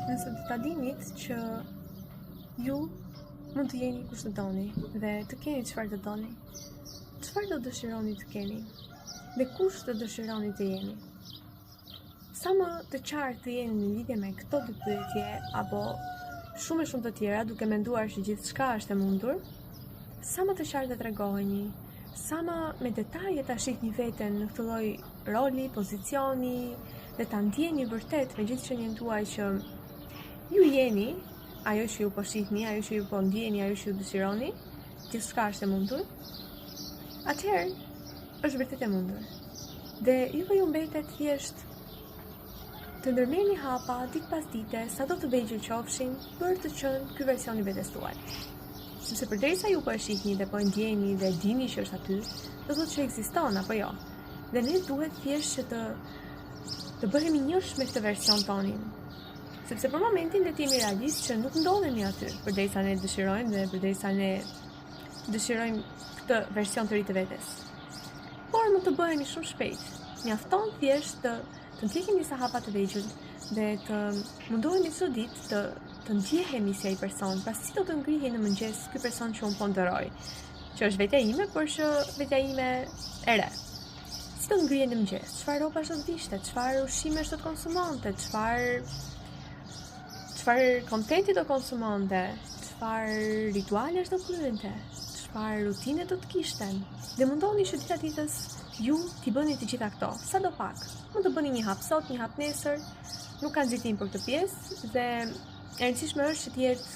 Nëse të ta dinit që ju mund të jeni kush të doni dhe të keni çfarë të doni, çfarë do dëshironi të keni dhe kush të dëshironi të jeni. Sa më të qartë të jeni në lidhje me këto dy pyetje apo shumë e shumë të tjera, duke menduar që gjithçka është e mundur, sa më të qartë të tregoheni, sa më me detaje ta shihni veten në këtë lloj roli, pozicioni dhe ta ndjeni vërtet me gjithë qenien tuaj që ju jeni ajo që ju po shihni, ajo që ju po ndjeni, ajo që ju dëshironi, gjithçka është e mundur. Atëherë është vërtet e mundur. Dhe ju mbetet thjesht të ndërmerrni hapa ditë pas dite, sado të vegjël qofshin, për të qenë ky version i vetes tuaj. Sepse përderisa ju po e shihni dhe po e ndjeni dhe dini që është aty, do thotë që ekziston apo jo. Dhe ne duhet thjesht që të bëhemi njësh me këtë version tonin. Sepse për momentin le të jemi realistë që nuk ndodhemi aty, përderisa ne dëshirojmë dhe përderisa ne dëshirojmë këtë version të ri të vetes. Por mund të bëhemi shumë shpejt. Mjafton thjesht të ndjekim disa hapa të vegjël dhe të mundohemi çdo ditë të ndjehemi si ai person, pasi do të ngrihej në mëngjes ky person që unë po ndërroj, që është vetja ime, por që vetja ime e re. Si do të ngrihej në mëngjes? Çfarë rrobash do të vishte? Çfarë ushqimesh do të konsumonte? Çfarë kontenti do konsumonte? Çfarë ritualesh do kryente? Çfarë rutine do të kishte? Dhe mundohuni që dita ditës ju t'i bëni të gjitha këto, sa do pak. Mund të bëni një hap sot, një hap nesër, nuk ka nxitim për këtë pjesë dhe e rëndësishme është që të jetë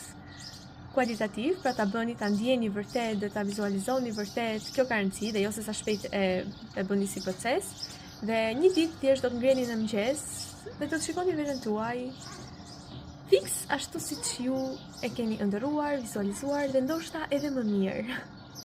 kualitativ, pra ta bëni, ta ndjeni vërtet dhe ta vizualizoni vërtet, kjo ka rëndësi dhe jo se sa shpejt e bëni si proces. Dhe një ditë thjesht do të ngriheni në mëngjes dhe do të shikoni veten tuaj fiks ashtu siç ju e keni ëndërruar, vizualizuar dhe ndoshta edhe më mirë.